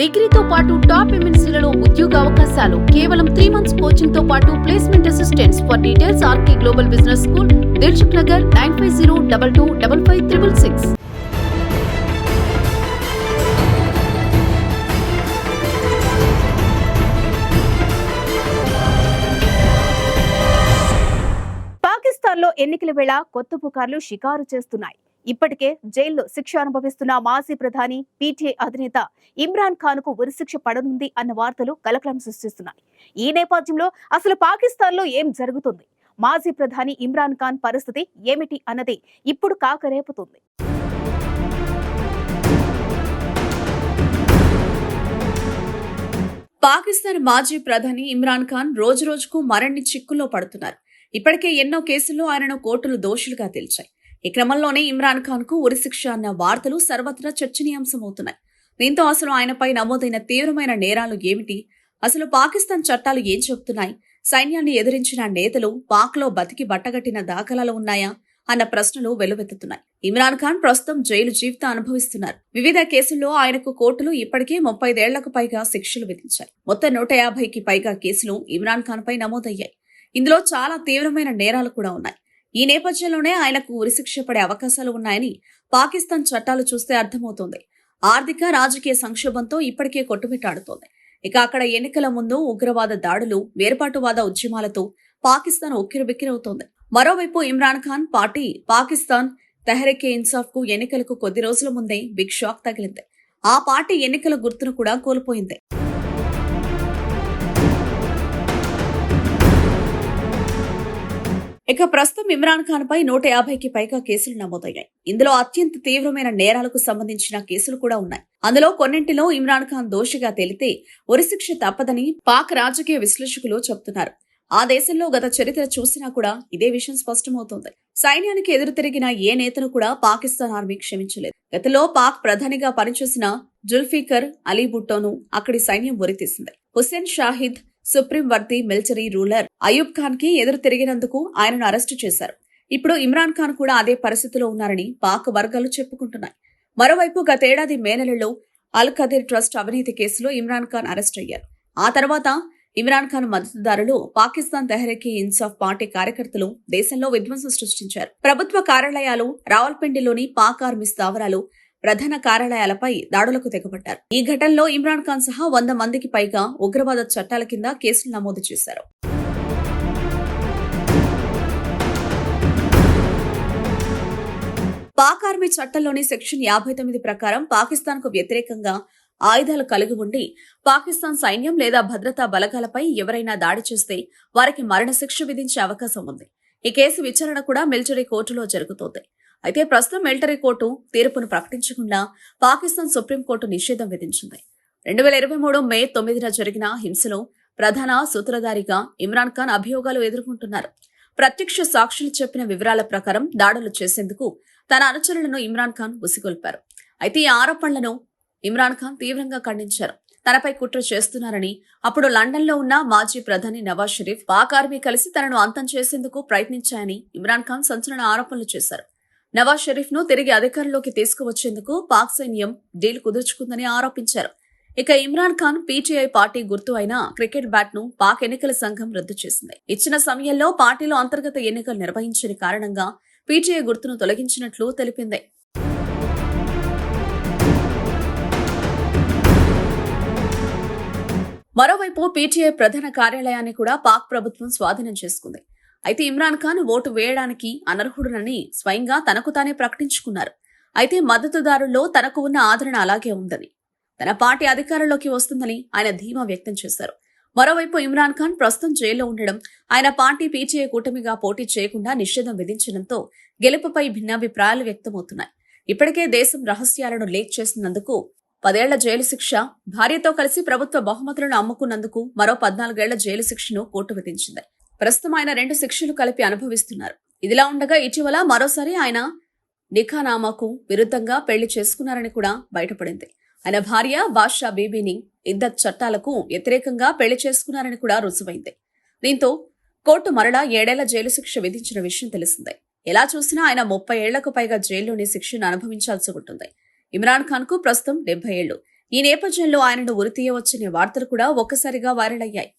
డిగ్రీతో పాటు టాప్ ఎంఎన్సీలలో ఉద్యోగ అవకాశాలు కేవలం 3 months కోచింగ్ తో పాటు placement assistants. For details RK global business school, Dilsukh Nagar, 9502255566. పాకిస్తాన్లో ఎన్నికల వేళ కొత్త పుకార్లు షికారు చేస్తున్నాయి. ఇప్పటికే జైల్లో శిక్ష అనుభవిస్తున్న మాజీ ప్రధాని పీటీఐ అధినేత ఇమ్రాన్ ఖాన్ కు ఉరిశిక్ష పడనుంది అన్న వార్తలు కలకలం సృష్టిస్తున్నాయి. ఈ నేపథ్యంలో అసలు పాకిస్తాన్లో ఏం జరుగుతుంది, మాజీ ప్రధాని ఇమ్రాన్ ఖాన్ పరిస్థితి ఏమిటి అన్నది ఇప్పుడు కాకరేపుతుంది. పాకిస్తాన్ మాజీ ప్రధాని ఇమ్రాన్ ఖాన్ రోజురోజుకు మరిన్ని చిక్కుల్లో పడుతున్నారు. ఇప్పటికే ఎన్నో కేసుల్లో ఆయనను కోర్టులు దోషులుగా తేల్చాయి. ఈ క్రమంలోనే ఇమ్రాన్ ఖాన్ కు ఉరిశిక్ష అన్న వార్తలు సర్వత్రా చర్చనీయాంశమవుతున్నాయి. దీంతో అసలు ఆయనపై నమోదైన తీవ్రమైన నేరాలు ఏమిటి, అసలు పాకిస్తాన్ చట్టాలు ఏం చెబుతున్నాయి, సైన్యాన్ని ఎదిరించిన నేతలు పాక్లో బతికి బట్టగట్టిన దాఖలాలు ఉన్నాయా అన్న ప్రశ్నలు వెల్లువెత్తుతున్నాయి. ఇమ్రాన్ ఖాన్ ప్రస్తుతం జైలు జీవితం అనుభవిస్తున్నారు. వివిధ కేసుల్లో ఆయనకు కోర్టులు ఇప్పటికే 35 ఏళ్లకు పైగా శిక్షలు విధించాయి. మొత్తం 150కి పైగా కేసులు ఇమ్రాన్ ఖాన్ పై నమోదయ్యాయి. ఇందులో చాలా తీవ్రమైన నేరాలు కూడా ఉన్నాయి. ఈ నేపథ్యంలోనే ఆయనకు ఉరిశిక్ష పడే అవకాశాలు ఉన్నాయని పాకిస్తాన్ చట్టాలు చూస్తే అర్థమవుతోంది. ఆర్థిక రాజకీయ సంక్షోభంతో ఇప్పటికే కొట్టుమిట్టాడుతోంది. ఇక అక్కడ ఎన్నికల ముందు ఉగ్రవాద దాడులు, వేర్పాటువాద ఉద్యమాలతో పాకిస్తాన్ ఉక్కిరిబిక్కిరవుతోంది. మరోవైపు ఇమ్రాన్ ఖాన్ పార్టీ పాకిస్తాన్ తెహ్రీకే ఇన్సాఫ్ కు ఎన్నికలకు కొద్ది రోజుల ముందే బిగ్ షాక్ తగిలింది. ఆ పార్టీ ఎన్నికల గుర్తును కూడా కోల్పోయింది. ఇక ప్రస్తుతం ఇమ్రాన్ ఖాన్ పై 150కి పైగా కేసులు నమోదయ్యాయి. ఇందులో అత్యంత తీవ్రమైన నేరాలకు సంబంధించిన కేసులు కూడా ఉన్నాయి. అందులో కొన్నింటిలో ఇమ్రాన్ ఖాన్ దోషిగా తేలితే ఉరిశిక్ష తప్పదని పాక్ రాజకీయ విశ్లేషకులు చెబుతున్నారు. ఆ దేశంలో గత చరిత్ర చూసినా కూడా ఇదే విషయం స్పష్టమవుతోంది. సైన్యానికి ఎదురు తిరిగిన ఏ నేతను కూడా పాకిస్తాన్ ఆర్మీ క్షమించలేదు. గతంలో పాక్ ప్రధానిగా పనిచేసిన జుల్ఫికర్ అలీ భుట్టోను అక్కడి సైన్యం ఉరితీసింది. హుస్సేన్ షాహిద్ సుప్రీం వర్ది మిలిటరీ రూలర్ అయూబ్ ఖాన్ కి ఎదురు తిరిగినందుకు ఆయనను అరెస్టు చేశారు. ఇప్పుడు ఇమ్రాన్ ఖాన్ కూడా అదే పరిస్థితిలో ఉన్నారని పాక్ వర్గాలు చెప్పుకుంటున్నాయి. మరోవైపు గతేడాది మే నెలలో అల్ ఖదీర్ ట్రస్ట్ అవినీతి కేసులో ఇమ్రాన్ ఖాన్ అరెస్ట్ అయ్యారు. ఆ తర్వాత ఇమ్రాన్ ఖాన్ మద్దతుదారులు పాకిస్తాన్ తెహ్రీకే ఇన్సాఫ్ పార్టీ కార్యకర్తలు దేశంలో విధ్వంసం సృష్టించారు. ప్రభుత్వ కార్యాలయాలు, రావల్పిండిలోని పాక్ ఆర్మీ స్థావరాలు, ప్రధాన కార్యాలయాలపై దాడులకు తెగబడ్డారు. ఈ ఘటనలో ఇమ్రాన్ ఖాన్ సహా 100 మందికి పైగా ఉగ్రవాద చట్టాల కింద కేసులు నమోదు చేశారు. పాక్ ఆర్మీ చట్టంలోని సెక్షన్ 59 ప్రకారం పాకిస్తాన్ కు వ్యతిరేకంగా ఆయుధాలు కలిగి ఉండి పాకిస్తాన్ సైన్యం లేదా భద్రతా బలగాలపై ఎవరైనా దాడి చేస్తే వారికి మరణశిక్ష విధించే అవకాశం ఉంది. ఈ కేసు విచారణ కూడా మిలిటరీ కోర్టులో జరుగుతోంది. అయితే ప్రస్తుతం మిలిటరీ కోర్టు తీర్పును ప్రకటించకుండా పాకిస్తాన్ సుప్రీంకోర్టు నిషేధం విధించింది. 2023 మే 9న జరిగిన హింసలో ప్రధాన సూత్రధారిగా ఇమ్రాన్ ఖాన్ అభియోగాలు ఎదుర్కొంటున్నారు. ప్రత్యక్ష సాక్షులు చెప్పిన వివరాల ప్రకారం దాడులు చేసేందుకు తన అనుచరులను ఇమ్రాన్ ఖాన్ ఉసిగొల్పారు. అయితే ఈ ఆరోపణలను ఇమ్రాన్ ఖాన్ తీవ్రంగా ఖండించారు. తనపై కుట్ర చేస్తున్నారని, అప్పుడు లండన్లో ఉన్న మాజీ ప్రధాని నవాజ్ షరీఫ్ పాక్ ఆర్మీ కలిసి తనను అంతం చేసేందుకు ప్రయత్నించాయని ఇమ్రాన్ ఖాన్ సంచలన ఆరోపణలు చేశారు. నవాజ్ షరీఫ్ ను తిరిగి అధికారంలోకి తీసుకువచ్చేందుకు పాక్ సైన్యం డీల్ కుదుర్చుకుందని ఆరోపించారు. ఇక ఇమ్రాన్ ఖాన్ పీటీఐ పార్టీ గుర్తు అయిన క్రికెట్ బ్యాట్ ను పాక్ ఎన్నికల సంఘం రద్దు చేసింది. ఇచ్చిన సమయంలో పార్టీలో అంతర్గత ఎన్నికలు నిర్వహించని కారణంగా పీటీఐ గుర్తును తొలగించినట్లు తెలిపింది. మరోవైపు పీటీఐ ప్రధాన కార్యాలయాన్ని కూడా పాక్ ప్రభుత్వం స్వాధీనం చేసుకుంది. అయితే ఇమ్రాన్ ఖాన్ ఓటు వేయడానికి అనర్హుడునని స్వయంగా తనకు తానే ప్రకటించుకున్నారు. అయితే మద్దతుదారుల్లో తనకు ఉన్న ఆదరణ అలాగే ఉందని, తన పార్టీ అధికారంలోకి వస్తుందని ఆయన ధీమా వ్యక్తం చేశారు. మరోవైపు ఇమ్రాన్ ఖాన్ ప్రస్తుతం జైల్లో ఉండడం, ఆయన పార్టీ పీటీఐ కూటమిగా పోటీ చేయకుండా నిషేధం విధించడంతో గెలుపుపై భిన్నాభిప్రాయాలు వ్యక్తమవుతున్నాయి. ఇప్పటికే దేశం రహస్యాలను లీక్ చేసినందుకు 10 ఏళ్ల జైలు శిక్ష, భార్యతో కలిసి ప్రభుత్వ బహుమతులను అమ్ముకున్నందుకు మరో 14 ఏళ్ల జైలు శిక్షను కోర్టు విధించింది. ప్రస్తుతం ఆయన 2 శిక్షలు కలిపి అనుభవిస్తున్నారు. ఇదిలా ఉండగా ఇటీవల మరోసారి ఆయన నిఖానామాకు విరుద్ధంగా పెళ్లి చేసుకున్నారని కూడా బయటపడింది. ఆయన భార్య బాద్షా బీబీని ఇద్దత్ చట్టాలకు వ్యతిరేకంగా పెళ్లి చేసుకున్నారని కూడా రుజువైంది. దీంతో కోర్టు మరలా 7 ఏళ్ల జైలు శిక్ష విధించిన విషయం తెలిసిందే. ఎలా చూసినా ఆయన 30 ఏళ్లకు పైగా జైల్లోని శిక్షను అనుభవించాల్సి ఉంటుంది. ఇమ్రాన్ ఖాన్ కు ప్రస్తుతం 70 ఏళ్లు. ఈ నేపథ్యంలో ఆయనను ఉరితీయవచ్చనే వార్తలు కూడా ఒక్కసారిగా వైరల్ అయ్యాయి.